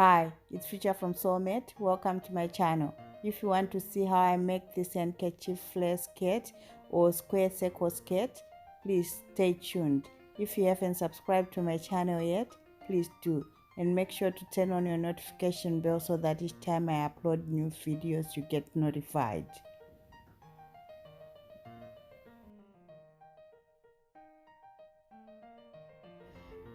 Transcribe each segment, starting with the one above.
Hi, it's Future from Sewmate. Welcome to my channel. If you want to see how I make this handkerchief flare skirt or square circle skirt, please stay tuned. If you haven't subscribed to my channel yet, please do. And make sure to turn on your notification bell so that each time I upload new videos you get notified.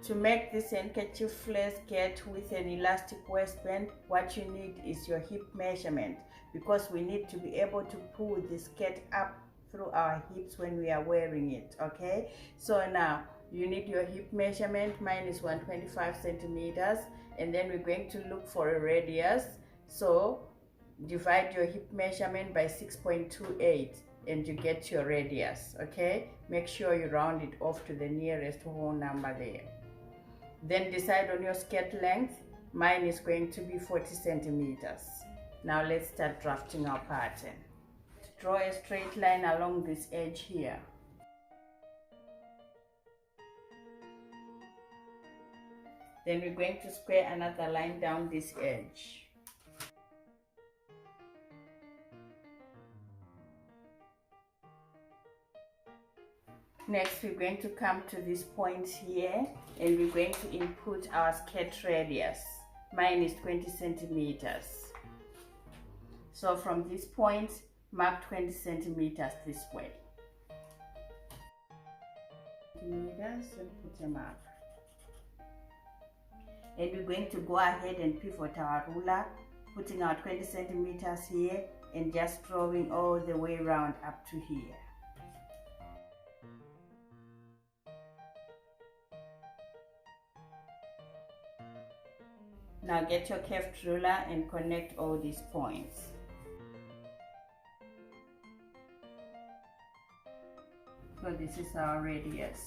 To make this handkerchief flare skirt with an elastic waistband, what you need is your hip measurement, because we need to be able to pull the skirt up through our hips when we are wearing it. Okay, so now you need your hip measurement. Mine is 125 centimeters, and then we're going to look for a radius. So divide your hip measurement by 6.28 and you get your radius. Okay, make sure you round it off to the nearest whole number there. Then decide on your skirt length. Mine is going to be 40 centimeters. Now let's start drafting our pattern. Draw a straight line along this edge here. Then we're going to square another line down this edge. Next, we're going to come to this point here and we're going to input our skirt radius. Mine is 20 centimeters. So from this point, mark 20 centimeters this way. Centimeters and put a mark. And we're going to go ahead and pivot our ruler, putting our 20 centimeters here and just drawing all the way around up to here. Now get your curved ruler and connect all these points. So this is our radius,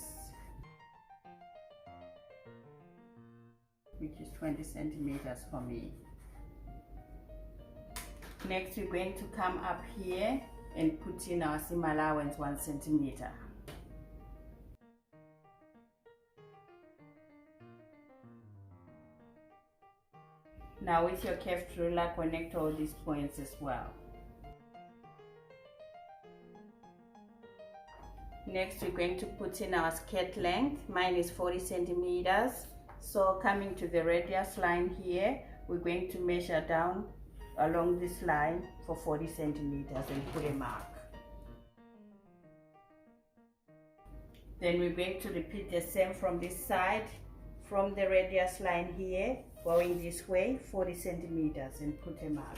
which is 20 centimeters for me. Next, we're going to come up here and put in our seam allowance 1 centimeter. Now with your curved ruler, connect all these points as well. Next, we're going to put in our skirt length. Mine is 40 centimeters. So coming to the radius line here, we're going to measure down along this line for 40 centimeters and put a mark. Then we're going to repeat the same from this side, from the radius line here, going this way 40 centimeters and put a mark.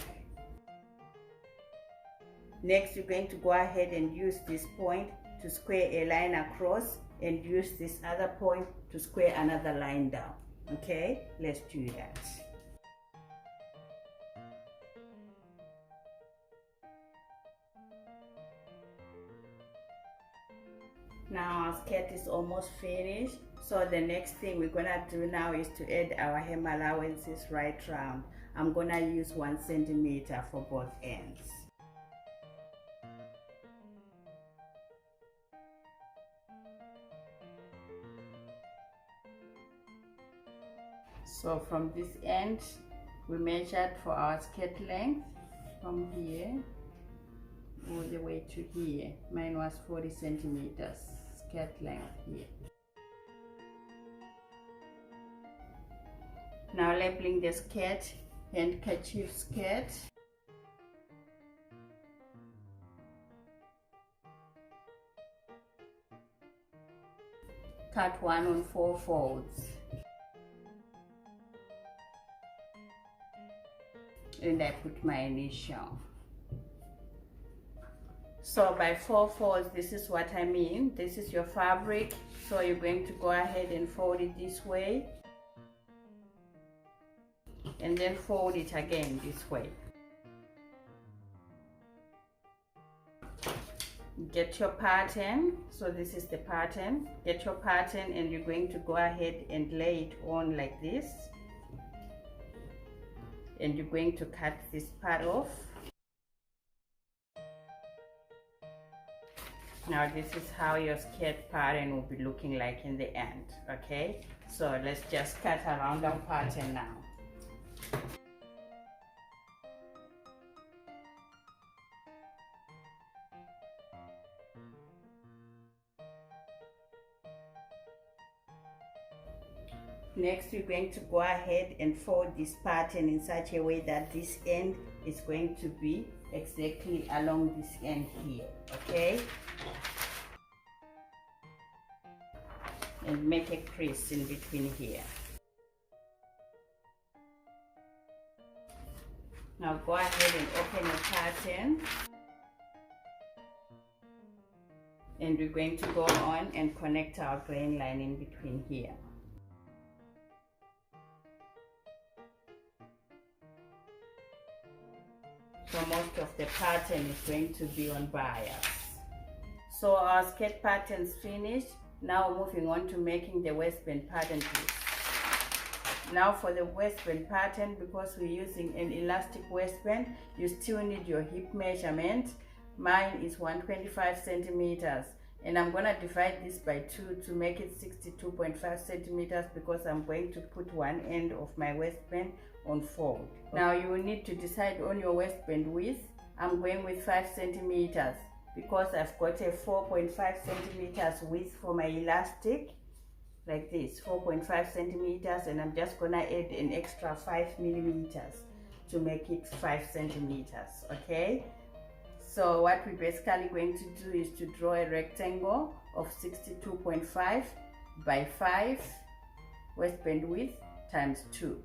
Next, we're going to go ahead and use this point to square a line across and use this other point to square another line down. Okay, let's do that. Now our skirt is almost finished. So the next thing we're gonna do now is to add our hem allowances right round. I'm gonna use 1 centimeter for both ends. So from this end, we measured for our skirt length from here all the way to here. Mine was 40 centimeters skirt length here. Now labeling the skirt, handkerchief skirt. Cut 1 on 4 folds. And I put my initial. So by 4 folds, this is what I mean. This is your fabric. So you're going to go ahead and fold it this way. And then fold it again this way. Get your pattern. So this is the pattern. Get your pattern and you're going to go ahead and lay it on like this. And you're going to cut this part off. Now this is how your skirt pattern will be looking like in the end. Okay, so let's just cut around our pattern now. Next, we're going to go ahead and fold this pattern in such a way that this end is going to be exactly along this end here, okay? And make a crease in between here. Now go ahead and open your pattern. And we're going to go on and connect our grain line in between here. So most of the pattern is going to be on bias. So our skirt pattern's finished. Now moving on to making the waistband pattern piece. Now for the waistband pattern, because we're using an elastic waistband, you still need your hip measurement. Mine is 125 centimeters. And I'm going to divide this by 2 to make it 62.5 centimeters because I'm going to put one end of my waistband on fold. Now you will need to decide on your waistband width. I'm going with 5 centimeters because I've got a 4.5 centimeters width for my elastic, like this, 4.5 centimeters, and I'm just going to add an extra 5 millimeters to make it 5 centimeters, okay? So what we're basically going to do is to draw a rectangle of 62.5 by 5 waistband width times 2,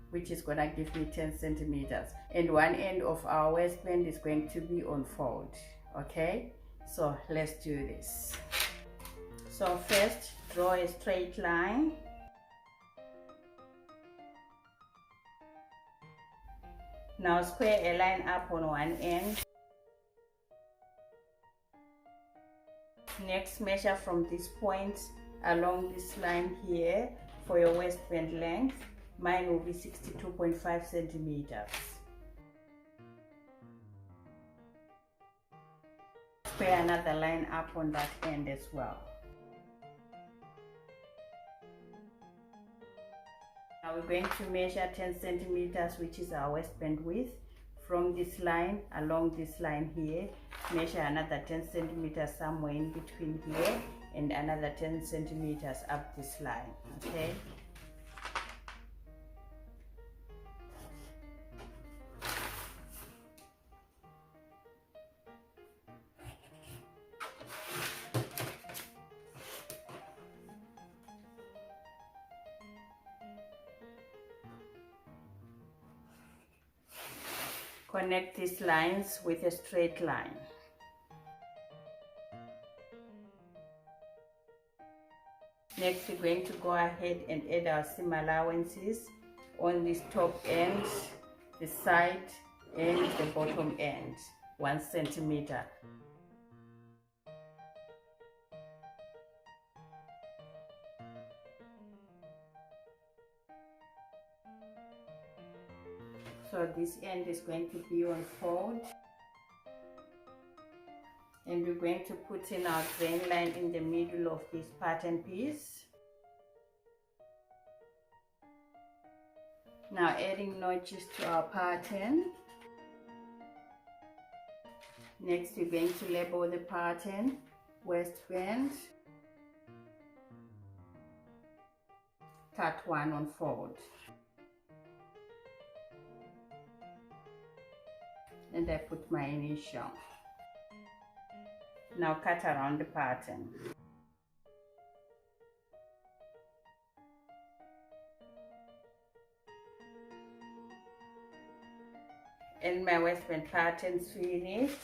which is going to give me 10 centimeters. And one end of our waistband is going to be on fold, okay? So let's do this. So first, draw a straight line. Now square a line up on one end. Next, measure from this point along this line here for your waistband length. Mine will be 62.5 centimeters. Square another line up on that end as well. Now we're going to measure 10 centimeters, which is our waistband width. From this line along this line here, measure another 10 centimeters somewhere in between here and another 10 centimeters up this line, okay? Connect these lines with a straight line. Next, we're going to go ahead and add our seam allowances on this top end, the side, and the bottom end, 1 centimeter. So this end is going to be on fold, and we're going to put in our grain line in the middle of this pattern piece. Now adding notches to our pattern. Next, we're going to label the pattern waistband, cut 1 on fold. And I put my initial. Now cut around the pattern. And my waistband pattern's finished.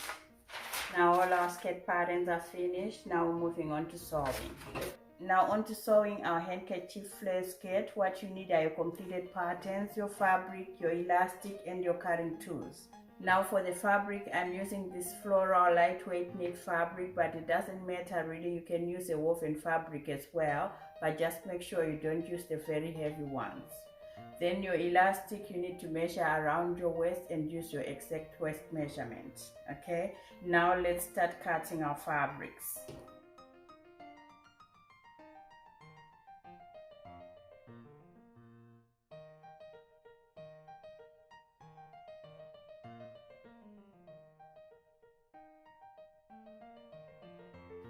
Now all our skirt patterns are finished. Now we're moving on to sewing. Now on to sewing our handkerchief flare skirt. What you need are your completed patterns, your fabric, your elastic, and your cutting tools. Now for the fabric, I'm using this floral lightweight knit fabric, but it doesn't matter really. You can use a woven fabric as well, but just make sure you don't use the very heavy ones. Then your elastic, you need to measure around your waist and use your exact waist measurement, okay? Now let's start cutting our fabrics.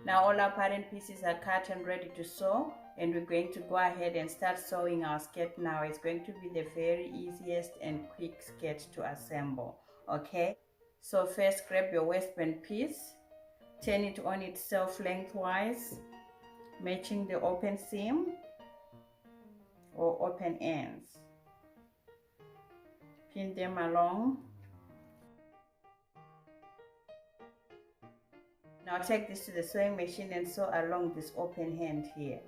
Now all our pattern pieces are cut and ready to sew, and we're going to go ahead and start sewing our skirt now. It's going to be the very easiest and quick skirt to assemble. Okay, so first grab your waistband piece, turn it on itself lengthwise, matching the open seam or open ends. Pin them along. Now take this to the sewing machine and sew along this open hand here.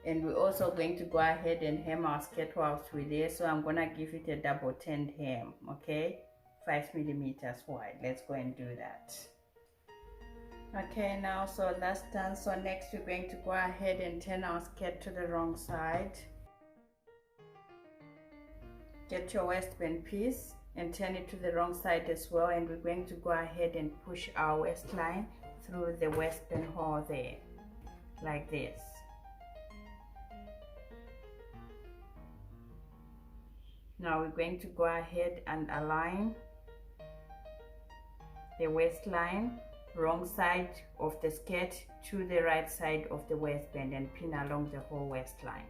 And we're also going to go ahead and hem our skirt whilst we're there. So I'm gonna give it a double turned hem, okay? 5 millimeters wide. Let's go and do that. Okay, now so that's done. So next we're going to go ahead and turn our skirt to the wrong side. Get your waistband piece and turn it to the wrong side as well, and we're going to go ahead and push our waistline through the waistband hole there, like this. Now we're going to go ahead and align the waistline, wrong side of the skirt to the right side of the waistband, and pin along the whole waistline.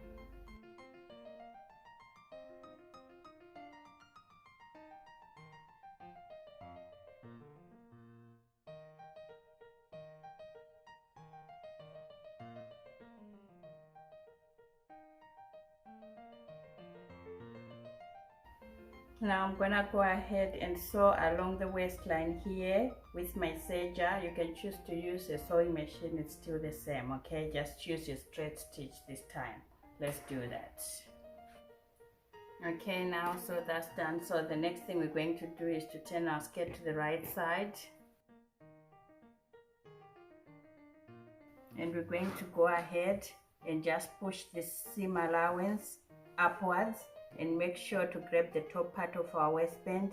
Now I'm gonna go ahead and sew along the waistline here with my serger. You can choose to use a sewing machine, it's still the same, okay? Just choose your straight stitch this time. Let's do that. Okay, now so that's done. So the next thing we're going to do is to turn our skirt to the right side. And we're going to go ahead and just push this seam allowance upwards, and make sure to grab the top part of our waistband,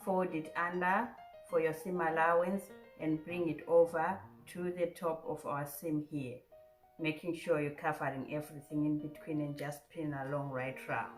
fold it under for your seam allowance, and bring it over to the top of our seam here, making sure you're covering everything in between, and just pin along right round.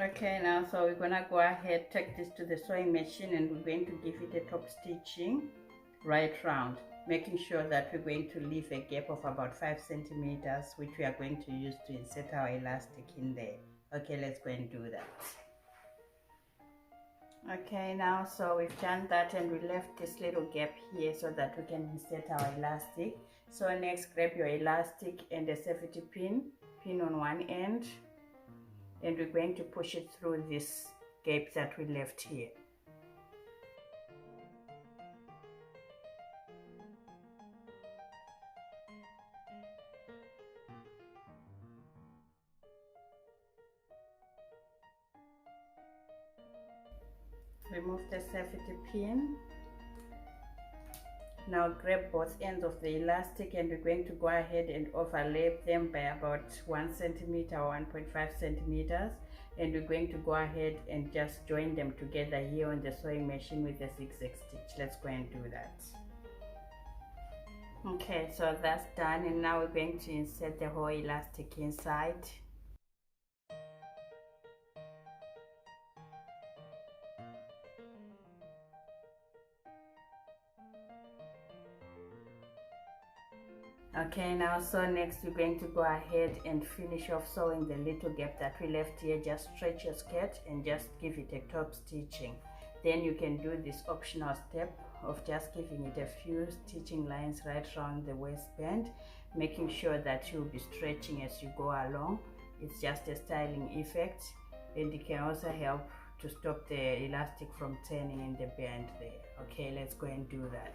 Okay, now so we're gonna go ahead, take this to the sewing machine, and we're going to give it a top stitching right round, making sure that we're going to leave a gap of about 5 centimeters, which we are going to use to insert our elastic in there. Okay, let's go and do that. Okay, now so we've done that, and we left this little gap here so that we can insert our elastic. So next, grab your elastic and a safety pin on one end, and we're going to push it through this gap that we left here. Remove the safety pin. Now grab both ends of the elastic, and we're going to go ahead and overlap them by about 1 centimeter or 1.5 centimeters, and we're going to go ahead and just join them together here on the sewing machine with a zigzag stitch. Let's go and do that. Okay, so that's done, and now we're going to insert the whole elastic inside. Okay, now so next we're going to go ahead and finish off sewing the little gap that we left here. Just stretch your skirt and just give it a top stitching. Then you can do this optional step of just giving it a few stitching lines right around the waistband, making sure that you'll be stretching as you go along. It's just a styling effect, and it can also help to stop the elastic from turning in the band there. Okay, let's go and do that.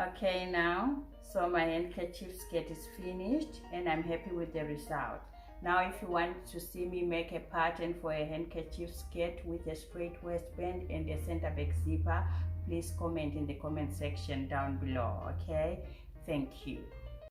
Okay, now, so my handkerchief skirt is finished and I'm happy with the result. Now, if you want to see me make a pattern for a handkerchief skirt with a straight waistband and a center back zipper, please comment in the comment section down below, okay? Thank you.